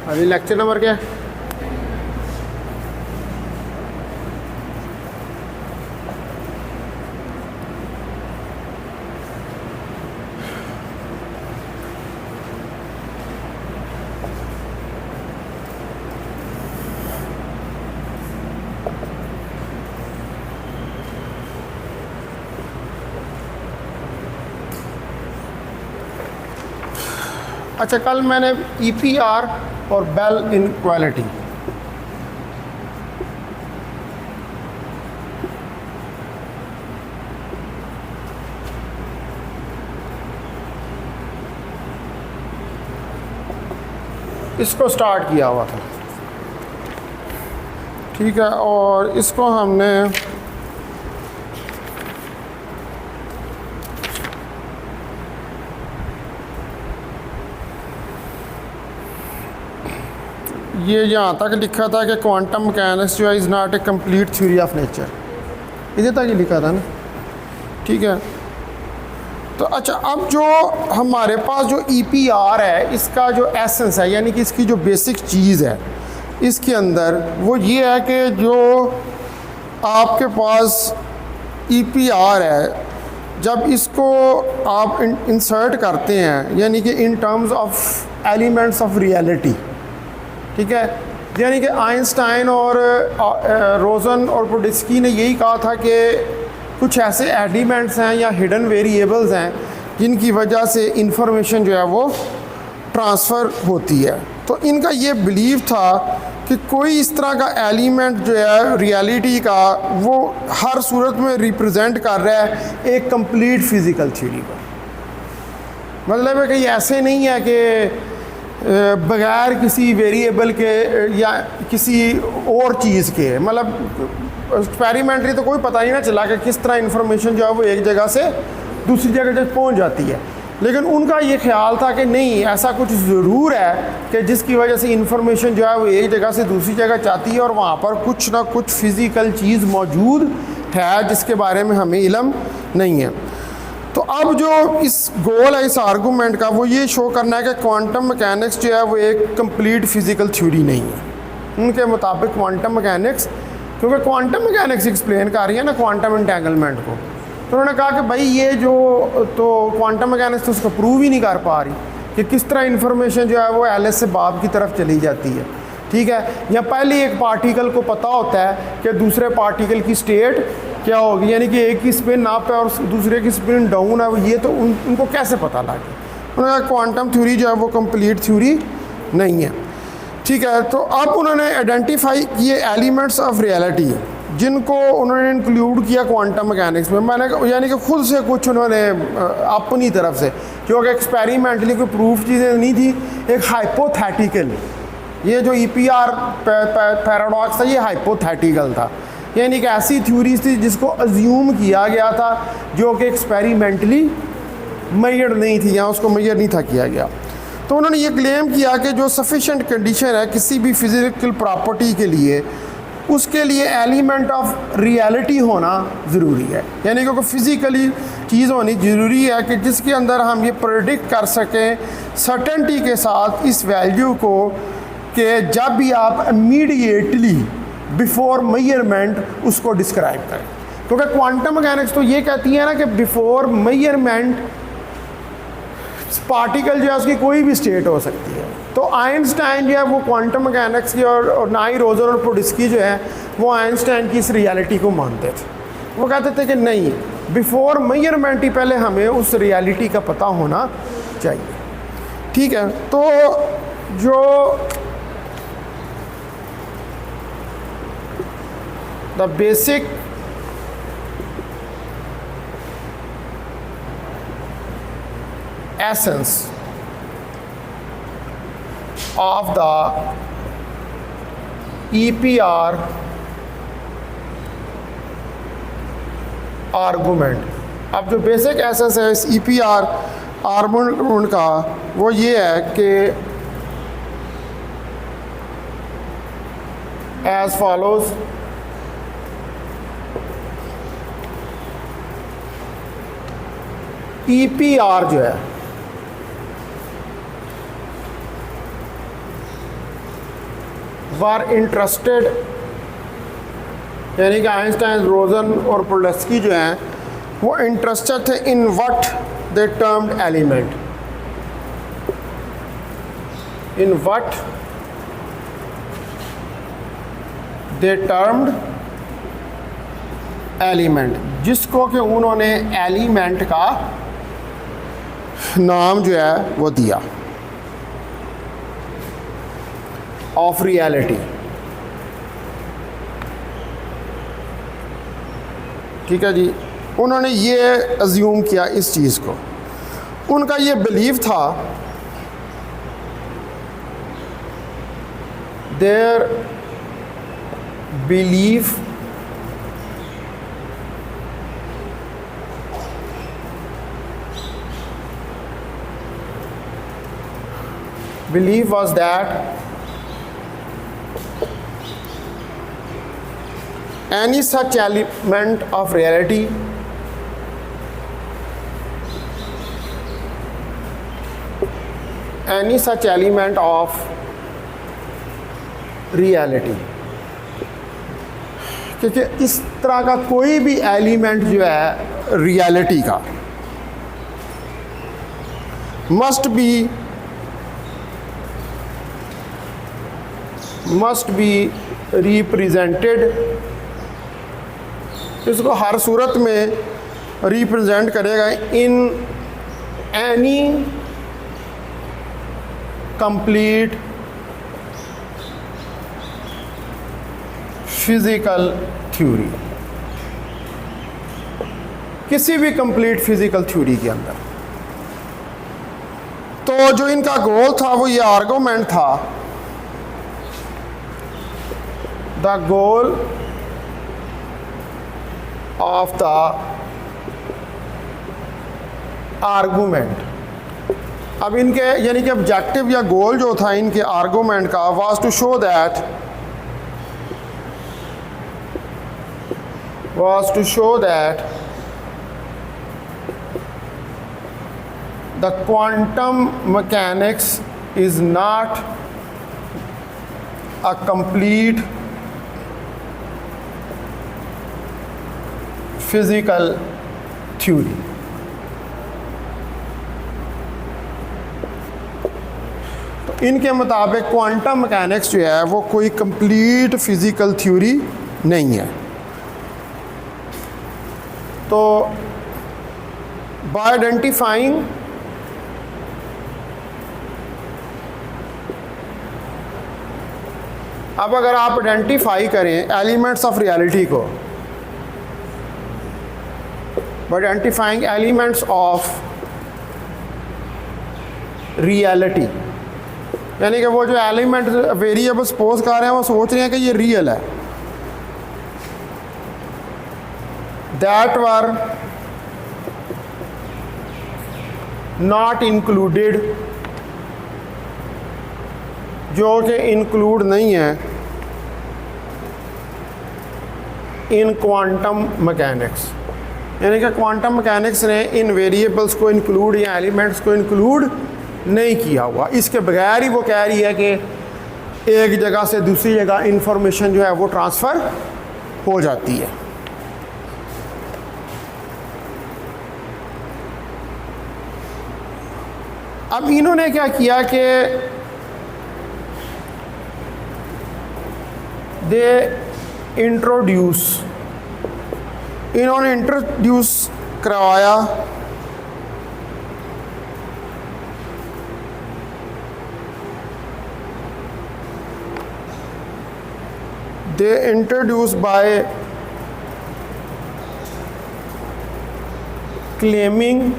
अभी lecture number क्या है? अच्छा, कल मैंने EPR और बेल इनक्वालिटी इसको स्टार्ट किया हुआ था, ठीक है। और इसको हमने ये यहाँ तक लिखा था कि क्वांटम मैकेनिक्स जो है is not a complete theory of nature, इधर तक ही लिखा था ना, ठीक है। तो अच्छा, अब जो हमारे पास जो EPR है, इसका जो एसेंस है, यानी कि इसकी जो बेसिक चीज़ है इसके अंदर, वो ये है कि जो आपके पास EPR है, जब इसको आप इंसर्ट करते हैं, यानी कि in terms of elements of reality, ठीक है। यानी कि आइंस्टाइन और रोजन और पोडिस्की ने यही कहा था कि कुछ ऐसे एलिमेंट्स हैं या हिडन वेरिएबल्स हैं जिनकी वजह से इंफॉर्मेशन जो है वो ट्रांसफ़र होती है। तो इनका ये बिलीव था कि कोई इस तरह का एलिमेंट जो है रियलिटी का, वो हर सूरत में रिप्रेजेंट कर रहा है एक कंप्लीट फिज़िकल थ्योरी को। मतलब है कि ऐसे नहीं है कि बगैर किसी वेरिएबल के या किसी और चीज़ के, मतलब एक्सपेरिमेंटली तो कोई पता ही ना चला कि किस तरह इंफॉर्मेशन जो है वो एक जगह से दूसरी जगह तक पहुंच जाती है। लेकिन उनका ये ख्याल था कि नहीं, ऐसा कुछ ज़रूर है कि जिसकी वजह से इंफॉर्मेशन जो है वो एक जगह से दूसरी जगह जाती है और वहाँ पर कुछ ना कुछ फ़िज़िकल चीज़ मौजूद है जिसके बारे में हमें इल्म नहीं है। तो अब जो इस गोल है इस आर्गूमेंट का, वो ये शो करना है कि क्वांटम मैकेनिक्स जो है वो एक कंप्लीट फ़िज़िकल थ्योरी नहीं है उनके मुताबिक। क्वांटम मैकेनिक्स, क्योंकि क्वांटम मैकेनिक्स एक्सप्लेन कर रही है ना क्वांटम एंटेंगलमेंट को, तो उन्होंने कहा कि भाई ये जो तो क्वांटम मैकेनिक्स तो उसको प्रूव ही नहीं कर पा रही कि किस तरह इंफॉर्मेशन जो है वो एलिस से बाब की तरफ चली जाती है, ठीक है। या पहले एक पार्टिकल को पता होता है कि दूसरे पार्टिकल की स्टेट क्या होगी, यानी कि एक की स्पिन अप है और दूसरे की स्पिन डाउन है, ये तो उनको कैसे पता लगे। उन्होंने कहा क्वांटम थ्योरी जो है वो कंप्लीट थ्योरी नहीं है, ठीक है। तो अब उन्होंने आइडेंटिफाई किए एलिमेंट्स ऑफ रियलिटी जिनको उन्होंने इंक्लूड किया क्वांटम मैकेनिक्स में। मैंने यानी कि खुद से कुछ उन्होंने अपनी तरफ से, क्योंकि एक्सपेरिमेंटली कोई प्रूफ चीज़ें नहीं थी, एक हाइपोथेटिकल, ये जो EPR पैराडॉक्स था ये हाइपोथेटिकल था, यानी कि ऐसी थ्योरीज थी जिसको अज्यूम किया गया था जो कि एक्सपेरिमेंटली मेजर नहीं थी या उसको मेजर नहीं था किया गया। तो उन्होंने ये क्लेम किया कि जो सफिशेंट कंडीशन है किसी भी फिज़िकल प्रॉपर्टी के लिए, उसके लिए एलिमेंट ऑफ रियलिटी होना ज़रूरी है, यानी कि फिज़िकली चीज़ होनी ज़रूरी है कि जिसके अंदर हम ये प्रेडिक्ट कर सकें सर्टेनिटी के साथ इस वैल्यू को कि जब भी आप इमीडिएटली बिफोर मेजरमेंट उसको डिस्क्राइब करें। क्योंकि क्वांटम मैकेनिक्स तो ये कहती है ना कि बिफोर मेजरमेंट पार्टिकल जो है उसकी कोई भी स्टेट हो सकती है। तो आइंस्टाइन जो है वो क्वांटम मैकेनिक्स की और ना ही रोजर और पोडिस्की जो है वो आइंस्टाइन की इस रियलिटी को मानते थे। वो कहते थे कि नहीं, बिफोर मेजरमेंट ही पहले हमें उस रियलिटी का पता होना चाहिए, ठीक है। तो जो the basic essence of the EPR argument, अब जो बेसिक एसेंस है इस EPR आर्गुमेंट का वो ये है कि एज फॉलोज, EPR जो है वर इंटरेस्टेड, यानी कि आइंस्टाइन, रोजन और पोडोल्स्की जो हैं वो इंटरेस्टेड थे in what they termed element, in what they termed element, जिसको कि उन्होंने एलिमेंट का नाम जो है वो दिया, ऑफ रियलिटी। ठीक है जी, उन्होंने ये अज्यूम किया इस चीज़ को, उनका ये बिलीव था, their believe belief was that any such element of reality any such element of reality, क्योंकि इस तरह का कोई भी एलिमेंट जो है रियलिटी का मस्ट बी रिप्रेजेंटेड, इसको हर सूरत में रिप्रेजेंट करेगा in any complete physical theory, किसी भी कंप्लीट फिजिकल थ्योरी के अंदर। तो जो इनका गोल था वो ये आर्गुमेंट था, the goal of the argument, अब इनके यानी कि ऑब्जेक्टिव या गोल जो था इनके आर्गुमेंट का was to show that the quantum mechanics is not a complete physical theory. तो इनके मुताबिक क्वांटम मैकेनिक्स जो है वो कोई कंप्लीट फिजिकल थ्योरी नहीं है। तो बाय आइडेंटिफाइंग अब अगर आप आइडेंटिफाई करें एलिमेंट्स ऑफ रियलिटी को, by identifying elements of reality, यानी कि वो जो एलिमेंट वेरिएबल सपोज कर रहे हैं वो सोच रहे हैं कि ये रियल है, that were not included, जो कि इंक्लूड नहीं है इन क्वांटम मैकेनिक्स, यानी कि क्वांटम मैकेनिक्स ने इन वेरिएबल्स को इंक्लूड या एलिमेंट्स को इंक्लूड नहीं किया हुआ। इसके बगैर ही वो कह रही है कि एक जगह से दूसरी जगह इंफॉर्मेशन जो है वो ट्रांसफ़र हो जाती है। अब इन्होंने क्या किया कि इन्होंने इंट्रोड्यूस करवाया they introduced by claiming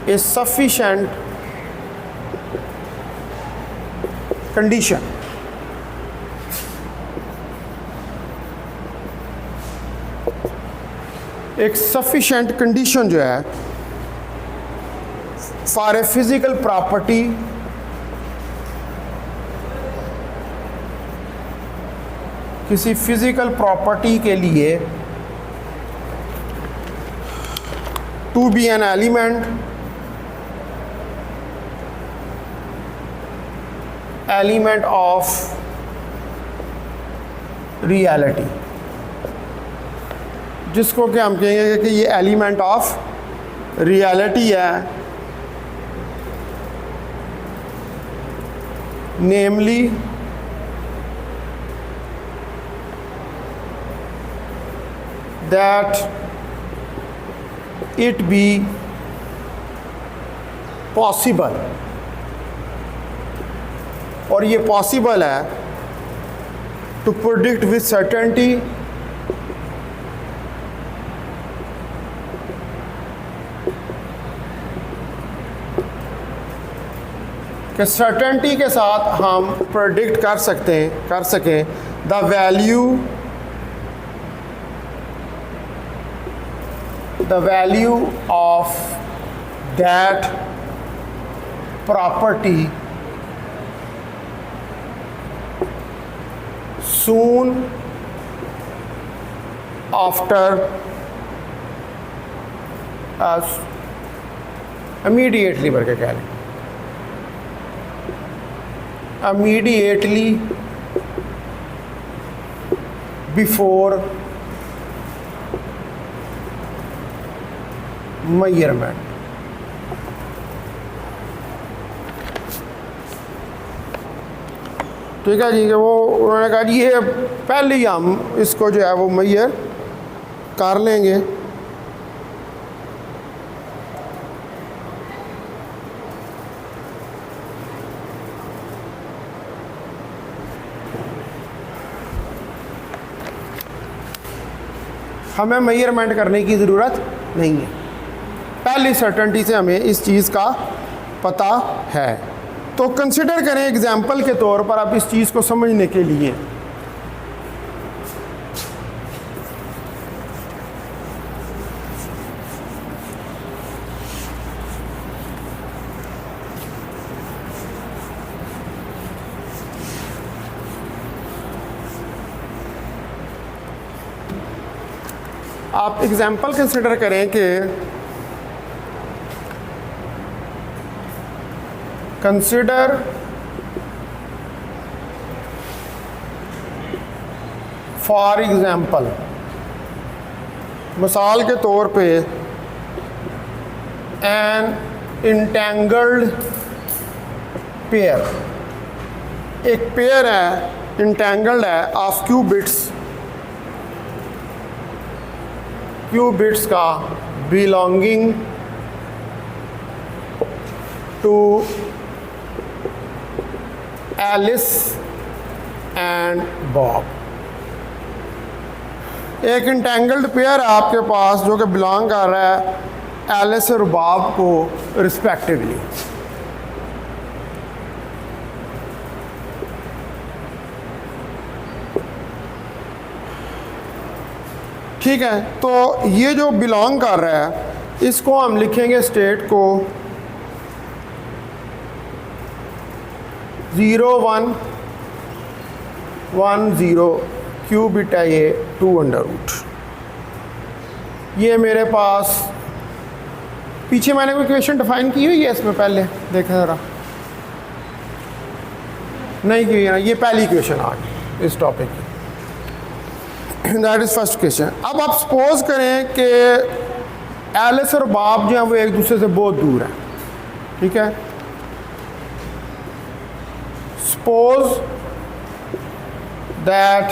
a sufficient condition, एक सफिशेंट कंडीशन जो है फॉर ए फिजिकल प्रॉपर्टी किसी फिजिकल प्रॉपर्टी के लिए to be an element element of reality, जिसको कि हम कहेंगे कि ये एलिमेंट ऑफ रियलिटी है, नेमली दैट इट बी पॉसिबल, और ये पॉसिबल है टू प्रेडिक्ट विथ सर्टेनिटी कि सर्टेनिटी के साथ हम प्रेडिक्ट कर सकें the value of that property soon after immediately करके कह लें, immediately before measurement। ठीक है जी, कि वो उन्होंने कहा जी ये पहले ही हम इसको जो है वो मेजर कर लेंगे। हमें मेजरमेंट करने की ज़रूरत नहीं है, पहली सर्टेनिटी से हमें इस चीज़ का पता है। तो कंसिडर करें एग्जाम्पल के तौर पर आप इस चीज़ को समझने के लिए, आप एग्जाम्पल कंसिडर करें कि कंसिडर फॉर एग्जाम्पल, मिसाल के तौर पे एन इंटेंगल्ड पेयर, एक पेयर है इंटेंगल्ड है ऑफ क्यूबिट्स का belonging to Alice and Bob. एक इंटेंगल्ड पेयर है आपके पास जो कि बिलोंग कर रहा है एलिस और बॉब को रिस्पेक्टिवली। ठीक है, तो ये जो बिलोंग कर रहा है इसको हम लिखेंगे स्टेट को 0 1 1 0 क्यूबिट है ये 2 अंडर रूट। ये मेरे पास पीछे मैंने कोई इक्वेशन डिफाइन की हुई है इसमें, पहले देखें ज़रा, नहीं की ना, ये पहली इक्वेशन आ गई इस टॉपिक की, दैट इज़ फर्स्ट क्वेश्चन। अब आप सपोज करें कि एलिस और बॉब जो हैं वो एक दूसरे से बहुत दूर हैं। ठीक है, suppose that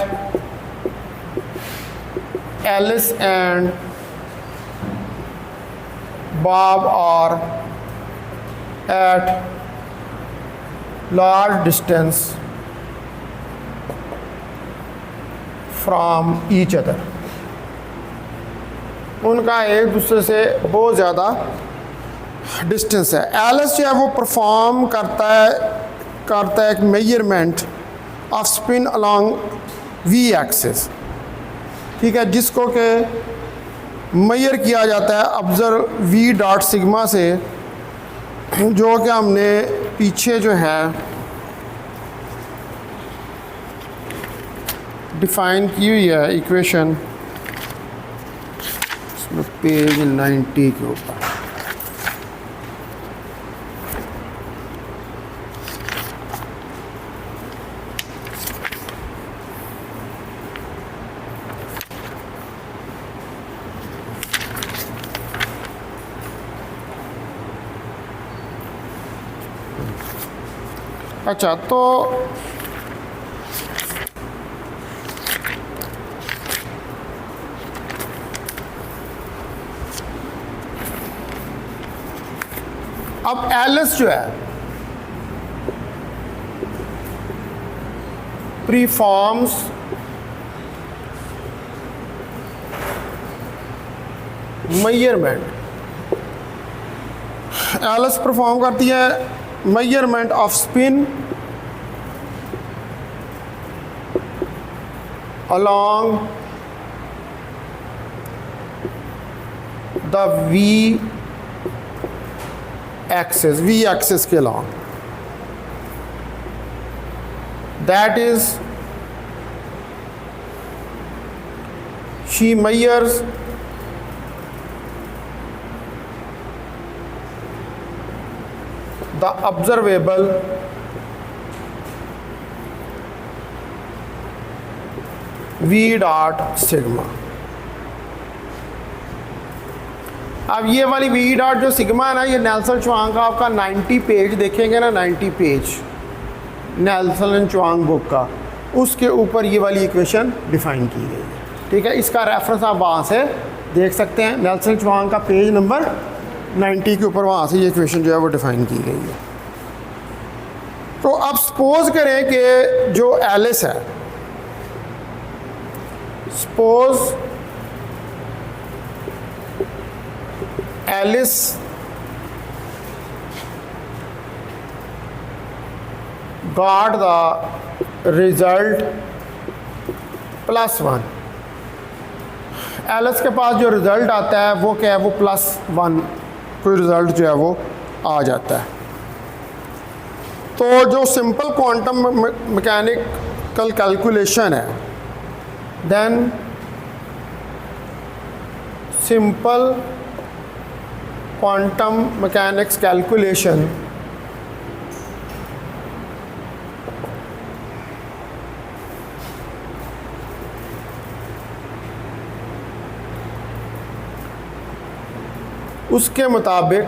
Alice and Bob are at large distance from each other, उनका एक दूसरे से बहुत ज़्यादा डिस्टेंस है। एलिस जो है वो परफॉर्म करता है एक measurement off spin along we axis. ठीक है, जिसको कि मेजर किया जाता है ऑब्जर्व वी डॉट सिग्मा से, जो कि हमने पीछे जो है डिफाइन की हुई है इक्वेशन, इसमें पेज 90 के ऊपर। अच्छा, तो अब एलिस जो है प्रीफॉर्म्स मेजरमेंट, एलिस परफॉर्म करती है measurement off spin along the V axis के along, that is she measures the observable V dot sigma. अब ये वाली V डॉट जो सिग्मा है ना, ये नेल्सन चुआंग का आपका 90 पेज देखेंगे ना, 90 पेज नेल्सन चुआंग बुक का, उसके ऊपर ये वाली इक्वेशन डिफाइन की गई है। ठीक है, इसका रेफरेंस आप वहाँ से देख सकते हैं, नेल्सन चुआंग का पेज नंबर 90 के ऊपर वहाँ से ये इक्वेशन जो है वो डिफाइन की गई है। तो अब सपोज करें कि जो एलिस है, suppose Alice got the result +1। Alice के पास जो रिज़ल्ट आता है वो क्या है, वो +1 कोई रिज़ल्ट जो है वो आ जाता है। तो जो सिंपल क्वांटम मैकेनिकल कैलकुलेशन है, then simple quantum mechanics calculation उसके मुताबिक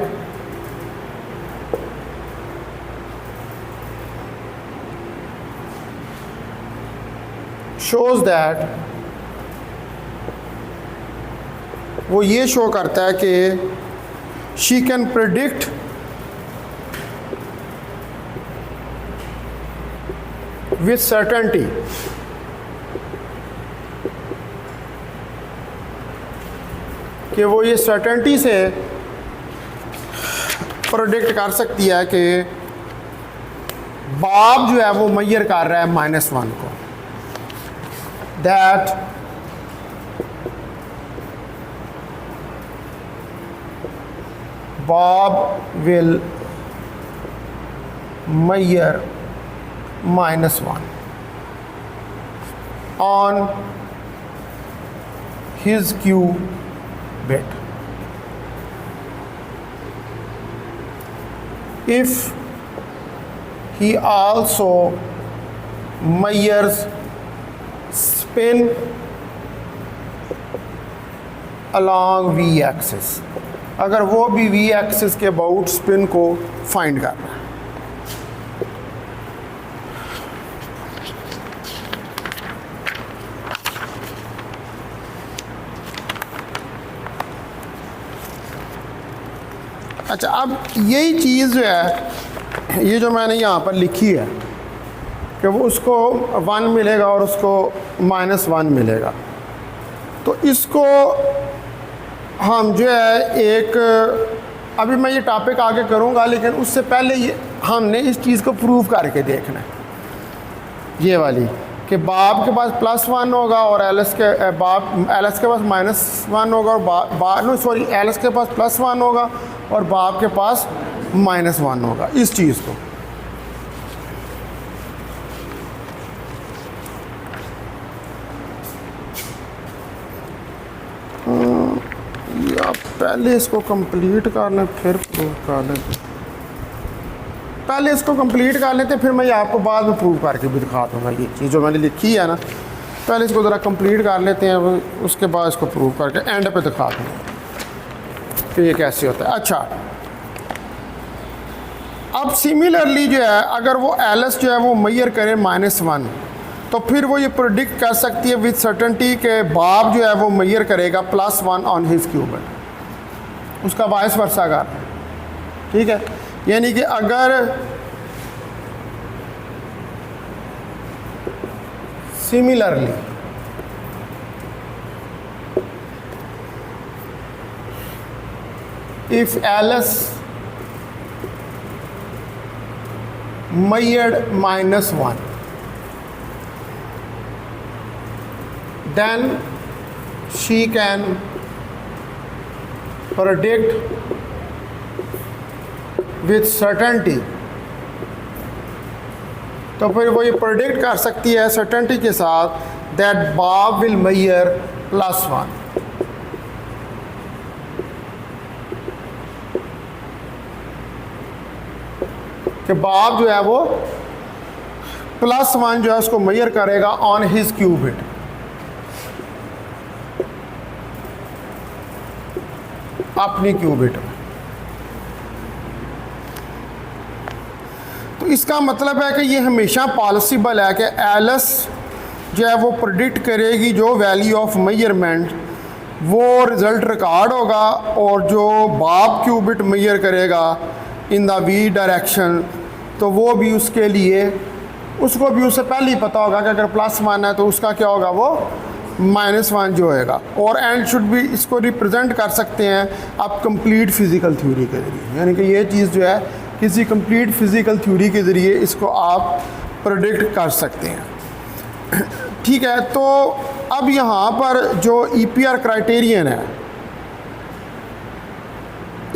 shows that, वो ये शो करता है कि she can predict with certainty, कि वो ये सर्टेनिटी से प्रिडिक्ट कर सकती है कि बाब जो है वो मेजर कर रहा है -1 को, that Bob will measure -1 on his qubit if he also measures spin along V axis, अगर वो भी V एक्सिस के अबाउट स्पिन को फाइंड करना है। अच्छा, अब यही चीज़ जो है, ये जो मैंने यहाँ पर लिखी है कि वो उसको 1 मिलेगा और उसको -1 मिलेगा, तो इसको हम जो है एक, अभी मैं ये टॉपिक आगे करूँगा, लेकिन उससे पहले ये हमने इस चीज़ को प्रूव करके देखना है, ये वाली कि बाब के पास +1 होगा और एलिस के एलिस के पास -1 होगा और एलिस के पास +1 होगा और बाब के पास -1 होगा। इस चीज़ को पहले इसको कंप्लीट कर लें फिर प्रूव कर लें, पहले इसको कंप्लीट कर लेते फिर मैं आपको बाद में प्रूव करके भी दिखा दूँगा। ये चीज़ जो मैंने लिखी है ना, पहले इसको ज़रा कंप्लीट कर लेते हैं, उसके बाद इसको प्रूव करके एंड पे दिखा दूँगा कि ये कैसे होता है। अच्छा, अब सिमिलरली जो है अगर वो एलएस जो है वो मेजर करे -1, तो फिर वो ये प्रोडिक्ट कर सकती है विद सर्टेनिटी के बाब जो है वो मेजर करेगा +1 ऑन हिज क्यूबिट, उसका वाइस वर्सा का, ठीक है। यानी कि अगर similarly if LS measured -1, then she can predict with certainty, तो फिर वो ये प्रोडिक्ट कर सकती है सर्टेनिटी के साथ दैट बॉब विल मेजर +1। कि बॉब जो है वो +1 जो है उसको मेजर करेगा ऑन हिज क्यूबिट। अपनी क्यूबिट में। तो इसका मतलब है कि ये हमेशा पॉसिबल है कि एलएस जो है वो प्रेडिक्ट करेगी जो वैल्यू ऑफ मेजरमेंट, वो रिज़ल्ट रिकॉर्ड होगा, और जो बॉब क्यूबिट मेजर करेगा इन द वी डायरेक्शन, तो वो भी उसके लिए, उसको भी उससे पहले ही पता होगा कि अगर +1 है तो उसका क्या होगा, वो -1 जो होएगा। और एंड शुड भी इसको रिप्रेजेंट कर सकते हैं आप कंप्लीट फिज़िकल थ्योरी के ज़रिए, यानी कि ये चीज़ जो है किसी कंप्लीट फिज़िकल थ्योरी के ज़रिए इसको आप प्रेडिक्ट कर सकते हैं, ठीक है। तो अब यहाँ पर जो EPR क्राइटेरियन है,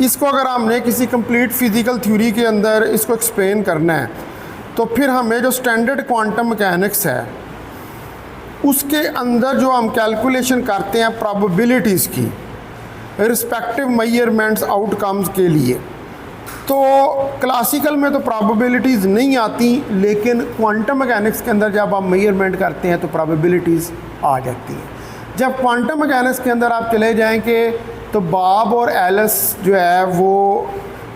इसको अगर हमने किसी कंप्लीट फिज़िकल थ्योरी के अंदर इसको एक्सप्लेन करना है, तो फिर हमें जो स्टैंडर्ड क्वांटम मैकेनिक्स है उसके अंदर जो हम कैलकुलेशन करते हैं प्रोबेबिलिटीज़ की रिस्पेक्टिव मेजरमेंट्स आउटकम्स के लिए, तो क्लासिकल में तो प्रोबेबिलिटीज़ नहीं आती, लेकिन क्वांटम मैकेनिक्स के अंदर जब आप मेजरमेंट करते हैं तो प्रोबेबिलिटीज़ आ जाती हैं। जब क्वांटम मैकेनिक्स के अंदर आप चले जाएंगे तो बॉब और एलएस जो है वो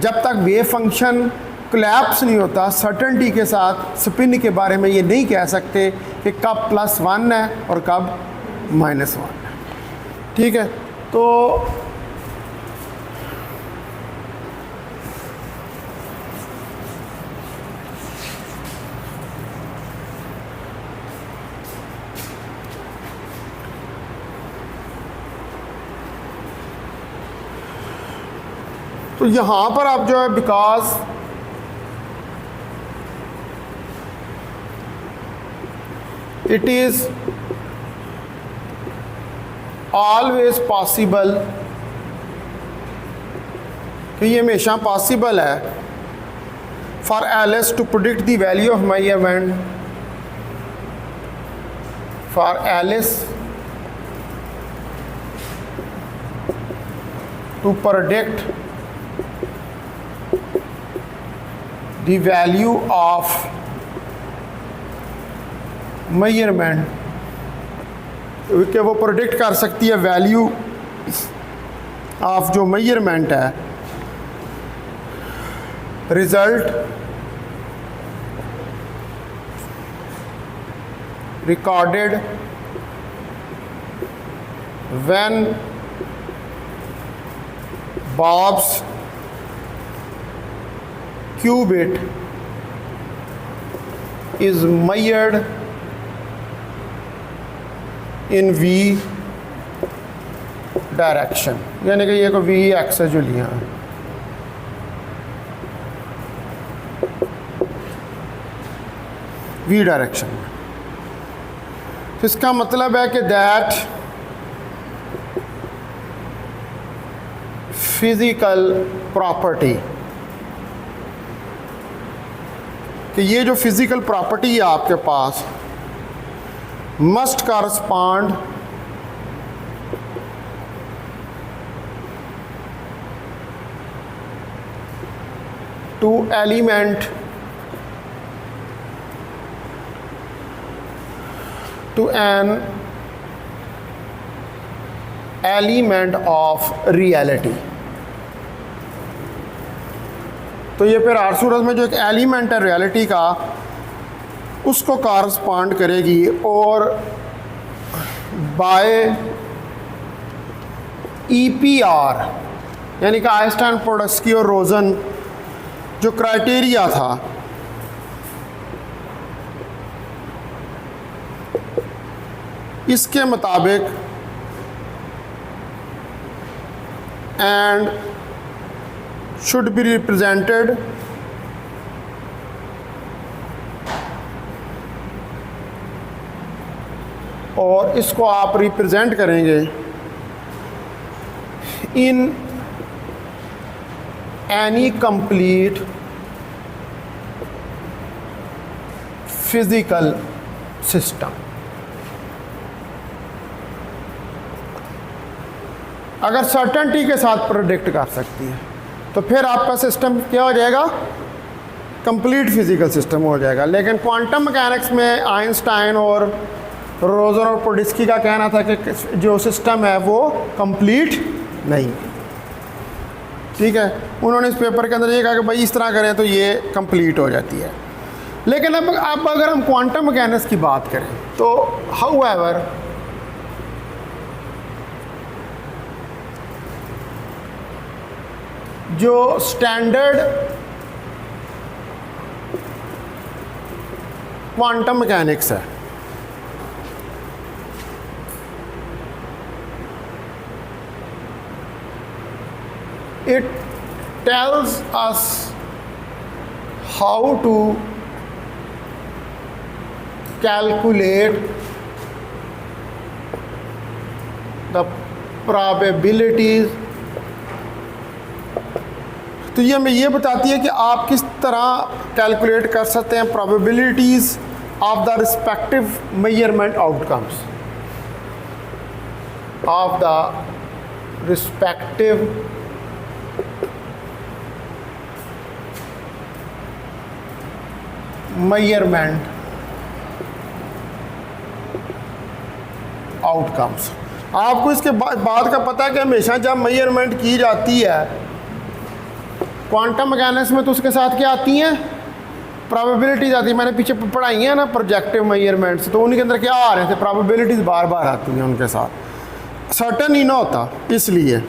जब तक वेव फंक्शन कोलैप्स नहीं होता, सर्टेनिटी के साथ स्पिन के बारे में ये नहीं कह सकते कि कब +1 है और कब -1 है, ठीक है। तो यहाँ पर आप जो है because it is always possible, कि ये हमेशा पॉसिबल है for Alice to predict the value of measurement, for Alice to predict the value of measurement, कि वो प्रोडिक्ट कर सकती है वैल्यू ऑफ जो मेजरमेंट है, result recorded when Bob's qubit is measured in V direction, यानी कि ये को V एक्सेस जो लिया है, V डायरेक्शन में। तो इसका मतलब है कि दैट फिजिकल प्रॉपर्टी, कि ये जो फिज़िकल प्रॉपर्टी है आपके पास must correspond to element to an element of reality, तो ये फिर हर सूरत में जो एक एलिमेंट है रियलिटी का उसको कॉरस्पॉन्ड करेगी, और बाय EPR यानी कि आइंस्टाइन, पोडोल्स्की और रोजन जो क्राइटेरिया था इसके मुताबिक एंड शुड बी रिप्रेजेंटेड और इसको आप रिप्रेजेंट करेंगे in any complete physical system. अगर सर्टेनिटी के साथ प्रेडिक्ट कर सकती है तो फिर आपका सिस्टम क्या हो जाएगा, कंप्लीट फिजिकल सिस्टम हो जाएगा। लेकिन क्वांटम मैकेनिक्स में आइंस्टाइन और रोजन और पोडोल्स्की का कहना था कि जो सिस्टम है वो कंप्लीट नहीं, ठीक है। उन्होंने इस पेपर के अंदर ये कहा कि भाई इस तरह करें तो ये कंप्लीट हो जाती है। लेकिन अब अगर हम क्वांटम मैकेनिक्स की बात करें तो हाउएवर जो स्टैंडर्ड क्वांटम मैकेनिक्स है it tells us how to calculate the probabilities। तो ये हमें ये बताती है कि आप किस तरह कैलकुलेट कर सकते हैं probabilities of the respective measurement outcomes of the respective measurement outcomes. आपको इसके बाद का पता है कि हमेशा जब मेजरमेंट की जाती है क्वांटम मैकेनिक्स में तो उसके साथ क्या आती हैं, प्रोबेबिलिटीज आती है। मैंने पीछे पढ़ाई है ना प्रोजेक्टिव मेजरमेंट्स, तो उनके अंदर क्या आ रहे थे, प्रोबेबिलिटीज बार बार आती हैं उनके साथ, सर्टन ही ना होता। इसलिए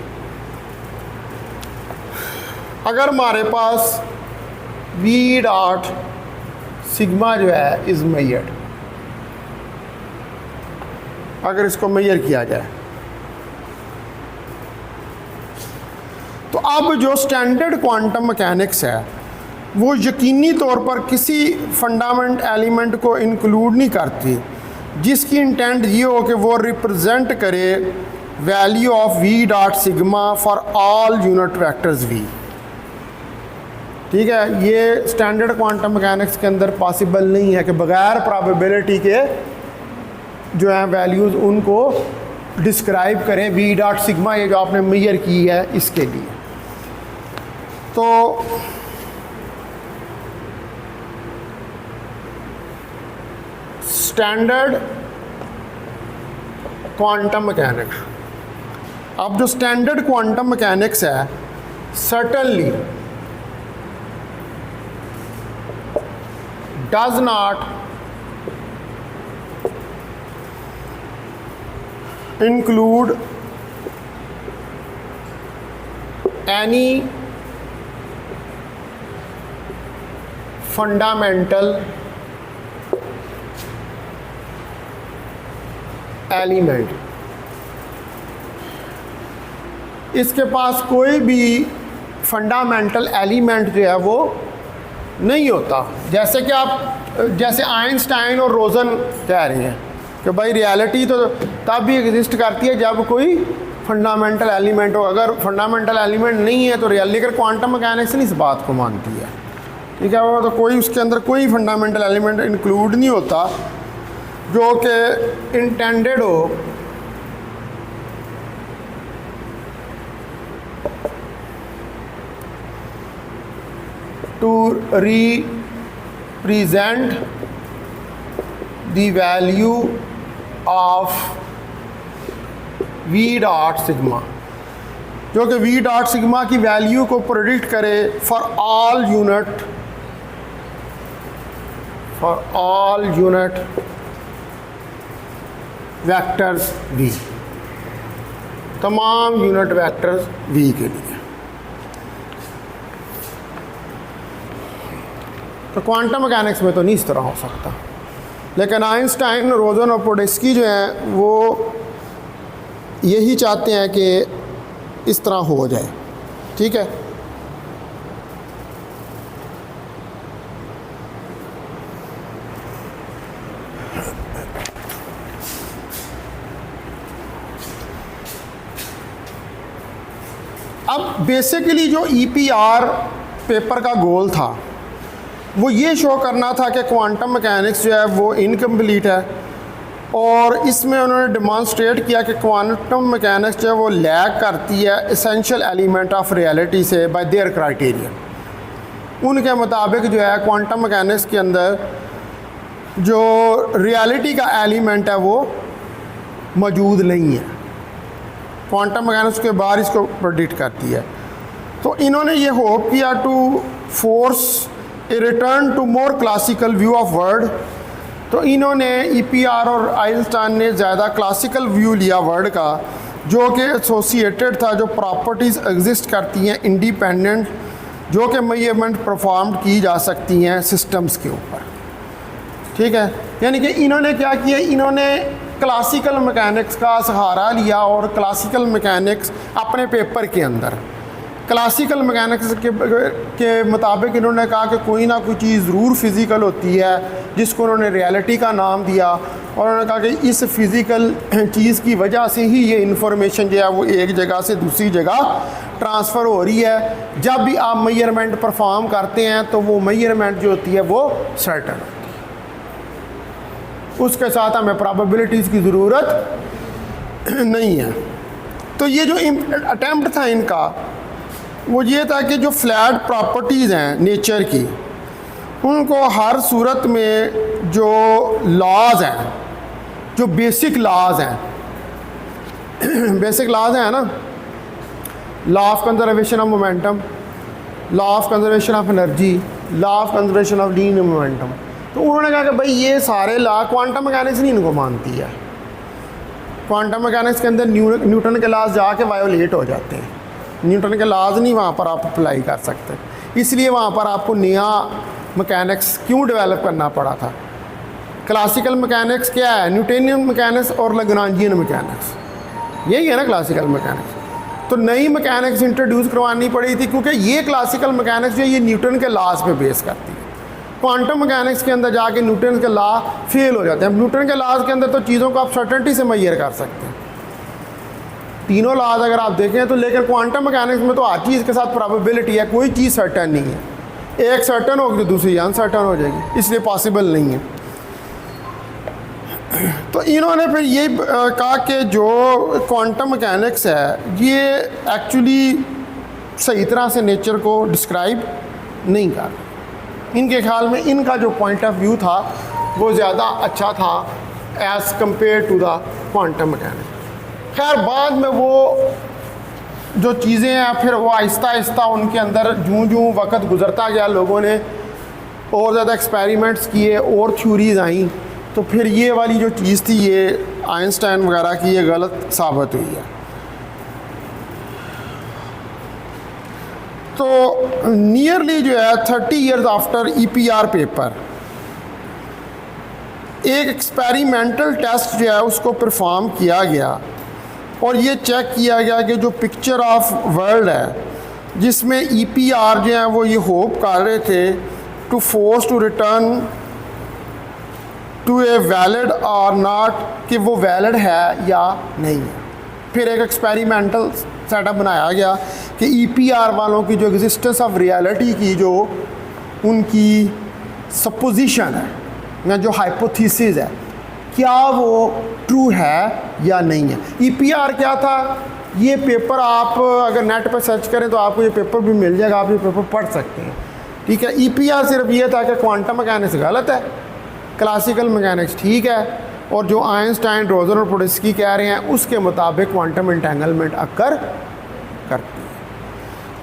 अगर हमारे पास V डॉट सिग्मा जो है इज मेजर्ड, अगर इसको मेजर किया जाए तो अब जो स्टैंडर्ड क्वांटम मैकेनिक्स है वो यकीनी तौर पर किसी फंडामेंट एलिमेंट को इंक्लूड नहीं करती जिसकी इंटेंट ये हो कि वो रिप्रेजेंट करे value of V dot sigma for all unit vectors V। ठीक है, ये स्टैंडर्ड क्वांटम मैकेनिक्स के अंदर पॉसिबल नहीं है कि बगैर प्रोबेबिलिटी के जो है वैल्यूज़ उनको डिस्क्राइब करें V डॉट सिग्मा, ये जो आपने मेजर की है इसके लिए। तो स्टैंडर्ड क्वांटम मैकेनिक्स, अब जो स्टैंडर्ड क्वांटम मैकेनिक्स है certainly does not include any fundamental element। इसके पास कोई भी फंडामेंटल एलिमेंट जो है वो नहीं होता। जैसे कि जैसे आइंस्टाइन और रोजन कह रहे हैं कि भाई रियलिटी तो तब भी एग्जिस्ट करती है जब कोई फंडामेंटल एलिमेंट हो, अगर फंडामेंटल एलिमेंट नहीं है तो रियलिटी, अगर क्वांटम मैकेनिक्स नहीं इस बात को मानती है, ठीक है, वो तो कोई उसके अंदर कोई फंडामेंटल एलिमेंट इंक्लूड नहीं होता जो कि इंटेंडेड हो to represent the value of V dot sigma। जो कि वी डॉट सिग्मा की वैल्यू को प्रेडिक्ट करे for all unit vectors V, तमाम यूनिट वेक्टर्स वी के लिए। तो क्वांटम मैकेनिक्स में तो नहीं इस तरह हो सकता, लेकिन आइंस्टाइन, रोजन और पोडेस्की जो हैं वो यही चाहते हैं कि इस तरह हो जाए। ठीक है, अब बेसिकली जो ईपीआर पेपर का गोल था वो ये शो करना था कि क्वांटम मैकेनिक्स जो है वो इनकम्प्लीट है, और इसमें उन्होंने डिमॉन्स्ट्रेट किया कि क्वांटम मैकेनिक्स जो है वो लैग करती है एसेंशियल एलिमेंट ऑफ रियलिटी से बाय देयर क्राइटेरियन। उनके मुताबिक जो है क्वांटम मैकेनिक्स के अंदर जो रियलिटी का एलिमेंट है वो मौजूद नहीं है, क्वांटम मैकेनिक्स के बाहर इसको प्रेडिक्ट करती है। तो इन्होंने ये होप किया to force a return to more classical view of world. तो इन्होंने ईपीआर और आइंस्टाइन ने ज़्यादा क्लासिकल व्यू लिया वर्ल्ड का, जो कि एसोसिएटेड था, जो प्रॉपर्टीज़ एग्जिस्ट करती हैं इंडिपेंडेंट, जो कि मेजरमेंट परफॉर्म की जा सकती हैं सिस्टम्स के ऊपर। ठीक है, यानी कि इन्होंने क्या किया, इन्होंने क्लासिकल मैकेनिक्स का सहारा लिया और क्लासिकल मैकेनिक्स अपने पेपर के अंदर क्लासिकल मैकेनिक्स के मुताबिक इन्होंने कहा कि कोई ना कोई चीज़ ज़रूर फिज़िकल होती है, जिसको उन्होंने रियलिटी का नाम दिया, और उन्होंने कहा कि इस फिज़िकल चीज़ की वजह से ही ये इन्फॉर्मेशन जो है वो एक जगह से दूसरी जगह ट्रांसफ़र हो रही है। जब भी आप मेजरमेंट परफॉर्म करते हैं तो वो मेजरमेंट जो होती है वो सर्टन होती है, उसके साथ हमें प्रोबेबिलिटीज़ की ज़रूरत नहीं है। तो ये जो अटैम्प्ट था इनका वो ये था कि जो फ्लैट प्रॉपर्टीज़ हैं नेचर की, उनको हर सूरत में जो लॉज हैं, जो बेसिक लॉज हैं बेसिक लॉज हैं ना, law of conservation of momentum, law of conservation of energy, law of conservation of linear momentum, तो उन्होंने कहा कि भाई ये सारे लॉ क्वांटम मैकेनिक्स नहीं इनको मानती है। क्वांटम मैकेनिक्स के अंदर न्यूटन के लॉज जाके वायोलेट हो जाते हैं, न्यूटन के लॉज नहीं वहाँ पर आप अप्लाई कर सकते, इसलिए वहाँ पर आपको नया मैकेनिक्स क्यों डेवलप करना पड़ा था। क्लासिकल मैकेनिक्स क्या है, न्यूटनियन मैकेनिक्स और लैग्रांजियन मैकेनिक्स, यही है ना क्लासिकल मैकेनिक्स। तो नई मैकेनिक्स इंट्रोड्यूस करवानी पड़ी थी, क्योंकि ये क्लासिकल मैकेनिक्स जो ये न्यूटन के लॉज पे बेस करती है। क्वांटम मैकेनिक्स के अंदर जाके न्यूटन के लॉ फेल हो जाते हैं। न्यूटन के लॉज के अंदर तो चीज़ों को आप सर्टेनिटी से मेजर कर सकते हैं, तीनों लॉज अगर आप देखें तो, लेकिन क्वांटम मैकेनिक्स में तो हर चीज़ के साथ प्रोबेबिलिटी है, कोई चीज़ सर्टेन नहीं है। एक सर्टेन होगी तो दूसरी अनसर्टेन हो जाएगी, इसलिए पॉसिबल नहीं है। तो इन्होंने फिर ये कहा कि जो क्वांटम मैकेनिक्स है ये एक्चुअली सही तरह से नेचर को डिस्क्राइब नहीं कर, इनके ख्याल में इनका जो पॉइंट ऑफ व्यू था वो ज़्यादा अच्छा था as compared to the quantum mechanics. खैर बाद में वो जो चीज़ें हैं फिर वो आहिस्ता आहिस्ता उनके अंदर जूँ जूँ वक्त गुज़रता गया, लोगों ने और ज़्यादा एक्सपेरिमेंट्स किए और थ्योरीज आई, तो फिर ये वाली जो चीज़ थी ये आइंस्टाइन वगैरह की ये गलत साबित हुई है। तो नियरली जो है 30 ईयर्स आफ्टर ईपीआर पेपर एक एक्सपेरिमेंटल टेस्ट जो है उसको परफॉर्म किया गया और ये चेक किया गया कि जो पिक्चर ऑफ वर्ल्ड है जिसमें ईपीआर जो है वो ये होप कर रहे थे to force to return to a valid or not, कि वो वैलिड है या नहीं है। फिर एक एक्सपेरिमेंटल सेटअप बनाया गया कि ईपीआर वालों की जो एग्जिस्टेंस ऑफ रियलिटी की जो उनकी सपोजिशन है या जो हाइपोथेसिस है क्या वो ट्रू है या नहीं है। ईपीआर क्या था, ये पेपर आप अगर नेट पर सर्च करें तो आपको ये पेपर भी मिल जाएगा, आप ये पेपर पढ़ सकते हैं। ठीक है, ईपीआर सिर्फ ये था कि क्वांटम मैकेनिक्स गलत है, क्लासिकल मैकेनिक्स ठीक है, और जो आइंस्टाइन, रोजन और पोडेस्की कह रहे हैं उसके मुताबिक क्वांटम एंटेंगलमेंट अक्कर करती है।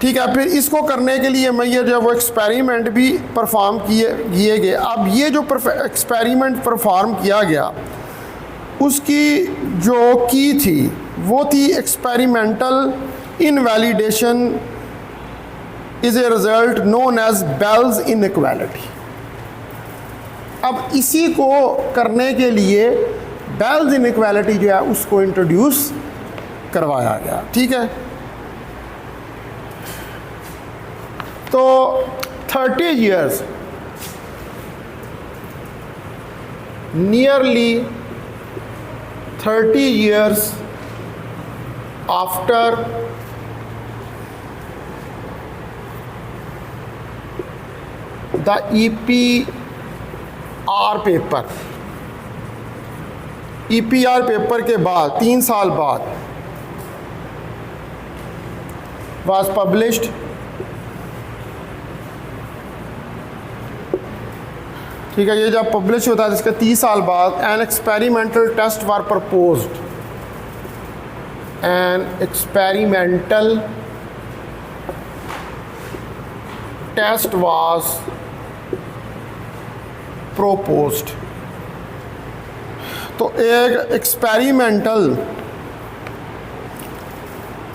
ठीक है, फिर इसको करने के लिए मैं ये जो वो एक्सपेरिमेंट भी परफॉर्म किए गए। अब ये जो एक्सपेरिमेंट परफॉर्म किया गया उसकी जो की थी वो थी experimental invalidation is a result known as Bell's inequality. अब इसी को करने के लिए बेल्स इनइक्वालिटी जो है उसको इंट्रोड्यूस करवाया गया। ठीक है, तो 30 years, nearly 30 years after the EPR paper, EPR paper के बाद 3 साल बाद was published ठीक है, ये जब पब्लिश होता है इसके 30 साल बाद an experimental test were proposed, an experimental test was proposed. तो एक एक्सपेरिमेंटल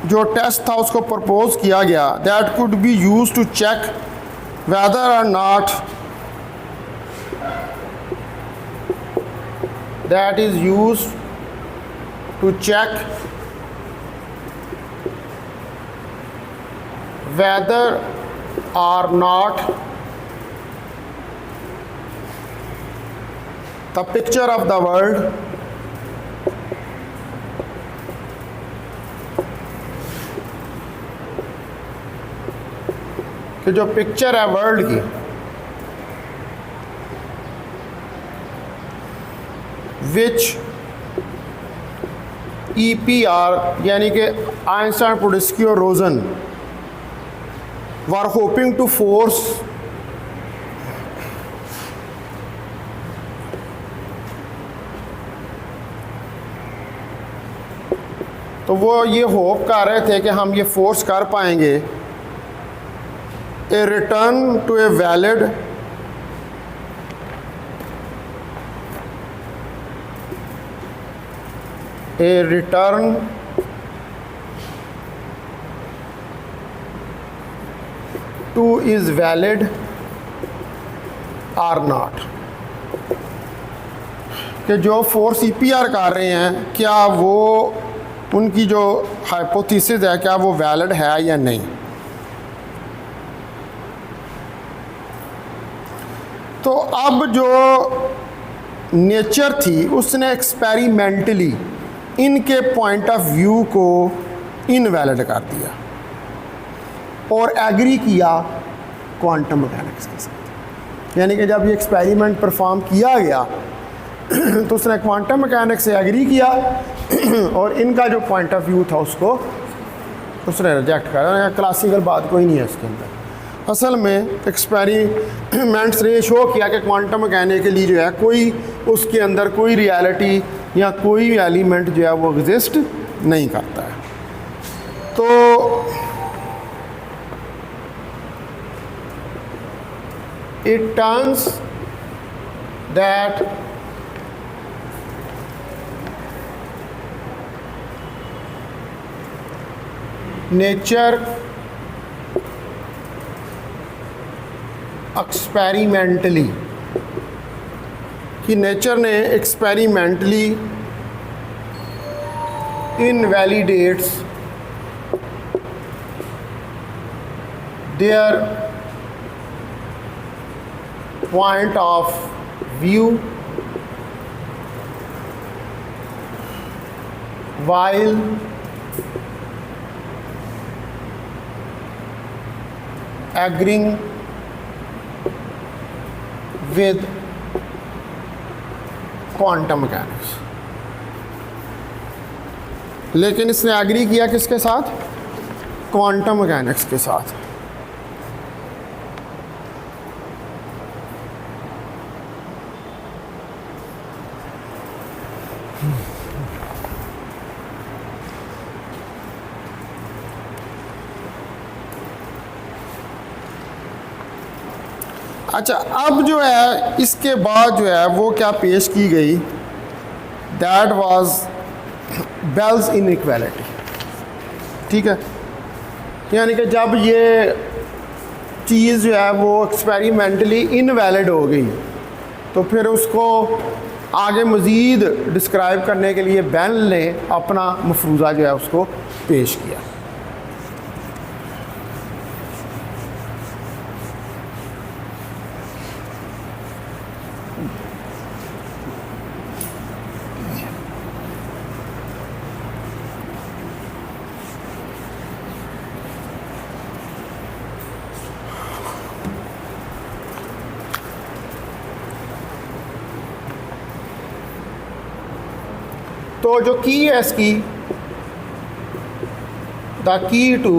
जो टेस्ट था उसको प्रपोज किया गया, that could be used to check whether or not, that is used to check whether or not the picture of the world कि जो picture है वर्ल्ड की विच EPR यानी कि आइंस्टाइन, पोडस्की और रोजन वर होपिंग टू फोर्स तो वो ये होप कर रहे थे कि हम ये फोर्स कर पाएंगे a return to a valid a return to is valid or not, कि जो फोर्स EPR कर रहे हैं क्या वो उनकी जो हाइपोथेसिस है क्या वो वैलिड है या नहीं। तो अब जो नेचर थी उसने एक्सपेरिमेंटली इनके पॉइंट ऑफ व्यू को इनवैलिड कर दिया और एग्री किया क्वांटम मैकेनिक्स के साथ। यानी कि जब ये एक्सपेरिमेंट परफॉर्म किया गया तो उसने क्वांटम मैकेनिक्स से एग्री किया और इनका जो पॉइंट ऑफ व्यू था उसको उसने रिजेक्ट कर दिया। क्लासिकल बात कोई नहीं है इसके अंदर। असल में एक्सपेरिमेंट्स ने शो किया कि क्वांटम मैकेनिकली जो है कोई उसके अंदर कोई रियलिटी या कोई एलिमेंट जो है वो एग्जिस्ट नहीं करता है। तो it turns that nature experimentally कि नेचर ने experimentally invalidates their point of view while agreeing with quantum mechanics. लेकिन इसने एग्री किया किसके साथ? क्वांटम मैकेनिक्स के साथ। अच्छा, अब जो है इसके बाद जो है वो क्या पेश की गई, दैट वाज बेल्स इनइक्वालिटी। ठीक है, यानी कि जब ये चीज़ जो है वो एक्सपेरिमेंटली इनवैलिड हो गई तो फिर उसको आगे मज़ीद डिस्क्राइब करने के लिए बेल ने अपना मफरूज़ा जो है उसको पेश किया। तो जो की है इसकी, the key to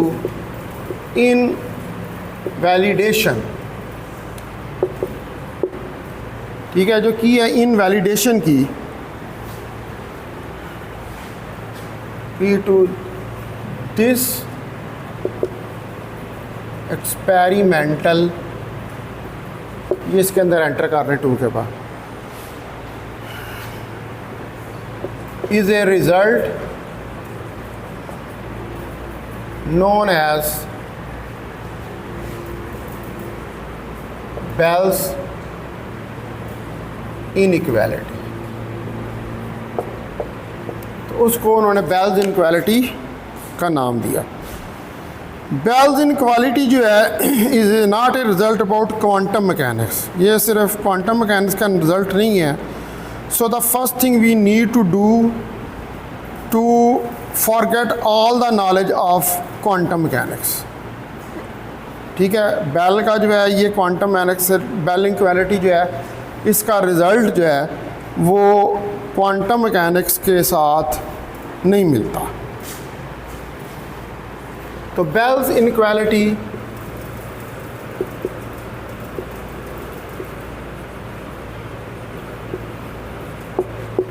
in validation, ठीक है, जो की है इन वैलिडेशन की टू दिस एक्सपेरिमेंटल, ये इसके अंदर एंटर कर रहे हैं टू के बाद, is a result known as Bell's inequality। तो उसको उन्होंने बेल्स इनइक्वालिटी का नाम दिया। बेल्स इनइक्वालिटी जो है is not a result about quantum mechanics, ये सिर्फ क्वांटम मैकेनिक्स का रिज़ल्ट नहीं है। So the first thing we need to do to forget all the knowledge of quantum mechanics, ठीक है, बेल का जो है ये क्वांटम मैकेनिक्स, बेल इनइक्वालिटी जो है इसका रिज़ल्ट जो है वो क्वांटम मैकेनिक्स के साथ नहीं मिलता। तो Bell's inequality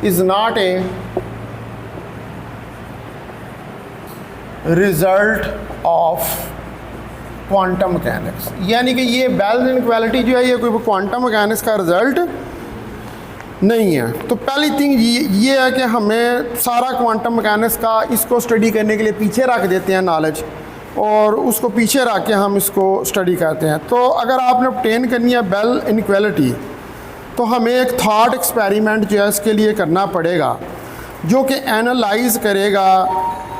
is not a result of quantum mechanics, यानी कि ये बेल्स इनइक्वालिटी जो है ये कोई क्वांटम मैकेनिक्स का रिज़ल्ट नहीं है। तो पहली थिंग ये है कि हमें सारा क्वांटम मैकेनिक्स का इसको स्टडी करने के लिए पीछे रख देते हैं नॉलेज, और उसको पीछे रख के हम इसको स्टडी करते हैं। तो अगर आपने ऑब्टेन करनी है बेल इनइक्वालिटी तो हमें एक थॉट एक्सपेरिमेंट जो है इसके लिए करना पड़ेगा, जो कि एनालाइज करेगा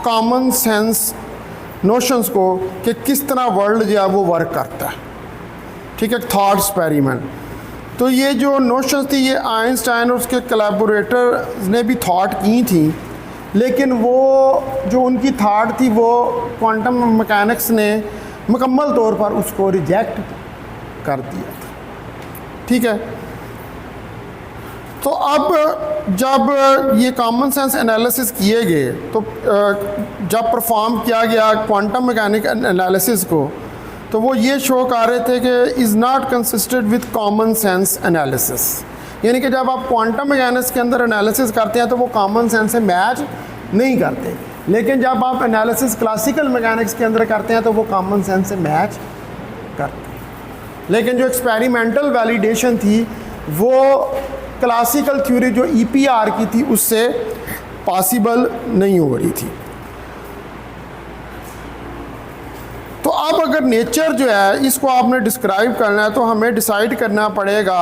कॉमन सेंस नोशंस को कि किस तरह वर्ल्ड जो है वो वर्क करता है। ठीक है, थॉट एक्सपेरिमेंट। तो ये जो नोशंस थी ये आइंस्टाइन और उसके कोलैबोरेटर ने भी थॉट की थी, लेकिन वो जो उनकी थॉट थी वो क्वांटम मैकेनिक्स ने मुकम्मल तौर पर उसको रिजेक्ट कर दिया था। ठीक है, तो अब जब ये कॉमन सेंस एनालिसिस किए गए तो जब परफॉर्म किया गया क्वांटम मैकेनिक एनालिसिस को, तो वो ये शो कर रहे थे कि is not consisted with common sense analysis, यानी कि जब आप क्वांटम मैकेनिक्स के अंदर एनालिसिस करते हैं तो वो कॉमन सेंस से मैच नहीं करते, लेकिन जब आप एनालिसिस क्लासिकल मैकेनिक्स के अंदर करते हैं तो वो कॉमन सेंस से मैच करते हैं। लेकिन जो एक्सपेरिमेंटल वैलिडेशन थी वो क्लासिकल थ्योरी जो EPR की थी उससे पॉसिबल नहीं हो रही थी। तो अब अगर नेचर जो है इसको आपने डिस्क्राइब करना है तो हमें डिसाइड करना पड़ेगा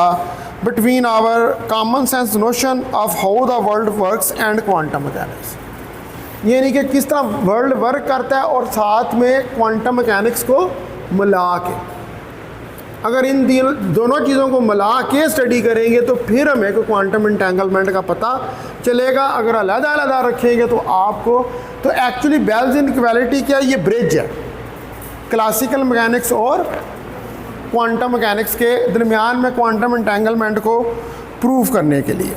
between our common sense notion of how the world works and quantum mechanics, यानी कि किस तरह वर्ल्ड वर्क करता है और साथ में क्वांटम मैकेनिक्स को मिला के। अगर इन दोनों चीज़ों को मिला के स्टडी करेंगे तो फिर हमें को क्वांटम एंटेंगलमेंट का पता चलेगा। अगर अलग अलग रखेंगे तो आपको, तो एक्चुअली बेल्स इनइक्वालिटी क्या है, ये ब्रिज है क्लासिकल मैकेनिक्स और क्वांटम मैकेनिक्स के दरमियान में क्वांटम एंटेंगलमेंट को प्रूव करने के लिए।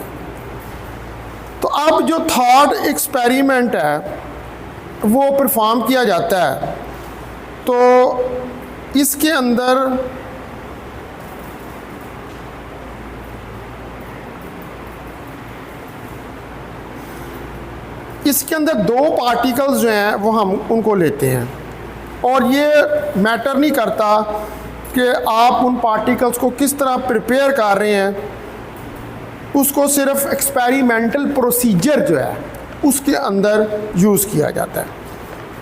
तो अब जो थॉट एक्सपेरिमेंट है वो परफॉर्म किया जाता है, तो इसके अंदर दो पार्टिकल्स जो हैं वो हम उनको लेते हैं, और ये मैटर नहीं करता कि आप उन पार्टिकल्स को किस तरह प्रिपेयर कर रहे हैं, उसको सिर्फ एक्सपेरिमेंटल प्रोसीजर जो है उसके अंदर यूज़ किया जाता है।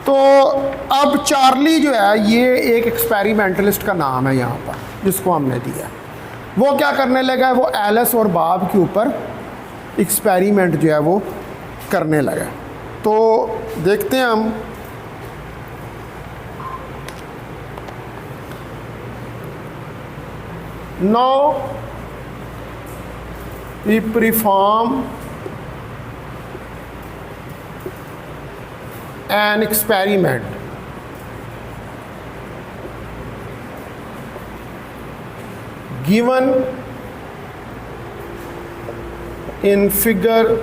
तो अब चार्ली जो है ये एक एक्सपेरिमेंटलिस्ट का नाम है यहाँ पर जिसको हमने दिया। वो क्या करने लगा है, वो एलिस और बॉब के ऊपर एक्सपेरिमेंट जो है वो करने लगा। तो देखते हैं हम। Now we perform an experiment given in figure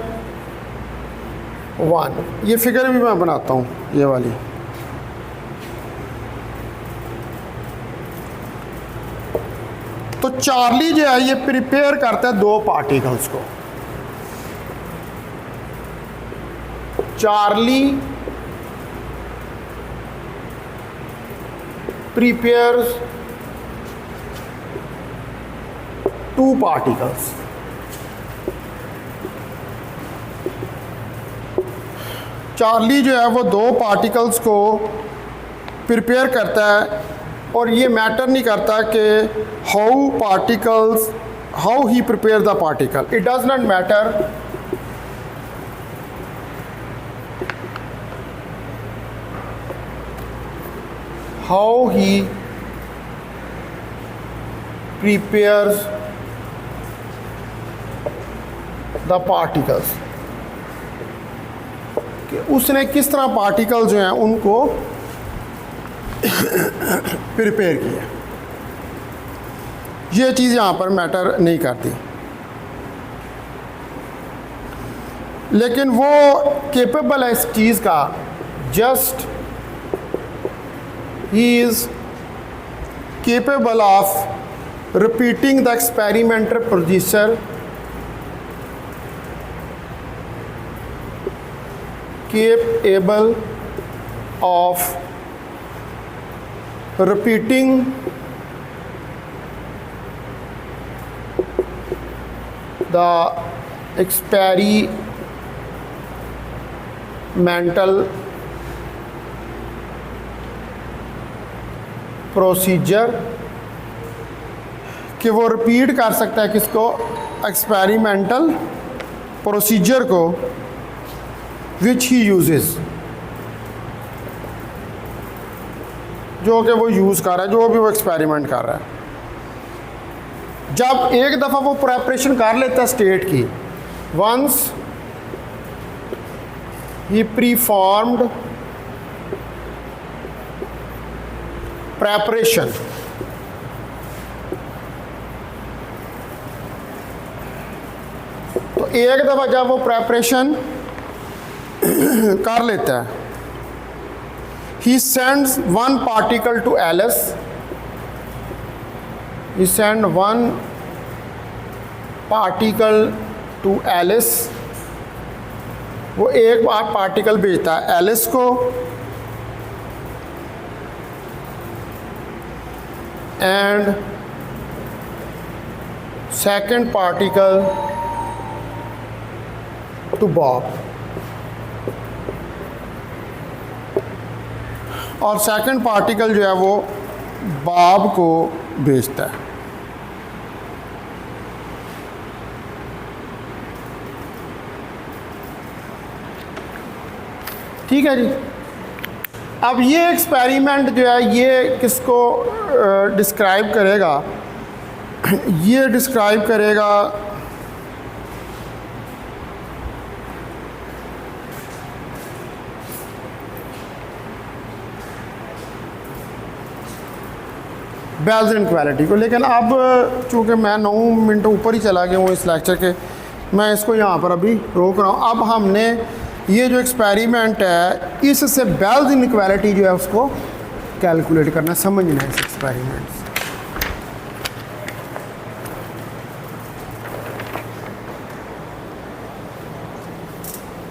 1। ये फिगर भी मैं बनाता हूँ, ये वाली। तो चार्ली जो है ये प्रिपेयर करता है दो पार्टिकल्स को। Charlie prepares two particles. Charlie जो है वो दो पार्टिकल्स को प्रिपेयर करता है और ये मैटर नहीं करता कि how he prepare the particle, it does not matter how he prepares the particles, कि उसने किस तरह पार्टिकल जो हैं उनको प्रिपेयर किया। ये चीज़ यहाँ पर मैटर नहीं करती, लेकिन वो केपेबल है इस चीज़ का। Just he is capable of repeating the experimental procedure, capable of repeating the experimental procedure, कि वो रिपीट कर सकता है किसको, एक्सपेरिमेंटल प्रोसीजर को, विच ही यूजेस, जो कि वो यूज़ कर रहा है, जो भी वो एक्सपेरिमेंट कर रहा है। जब एक दफ़ा वो प्रेपरेशन कर लेता है स्टेट की, वंस ही प्रीफॉर्म्ड प्रेपरेशन, तो एक दफ़ा जब वो प्रेपरेशन कर लेता है, he sends one particle to Alice, he send one particle to Alice, वो एक बार पार्टिकल भेजता है एलिस को, and second particle to Bob, और सेकंड पार्टिकल जो है वो बॉब को भेजता है। ठीक है जी। अब ये एक्सपेरिमेंट जो है ये किसको डिस्क्राइब करेगा, ये डिस्क्राइब करेगा बेल्स इनइक्वालिटी को। लेकिन अब चूँकि मैं 9 मिनट ऊपर ही चला गया हूँ इस लेक्चर के, मैं इसको यहाँ पर अभी रोक रहा हूँ। अब हमने ये जो एक्सपेरिमेंट है इससे बेल्स इनइक्वालिटी जो है उसको कैलकुलेट करना, समझना है इस एक्सपेरिमेंट से।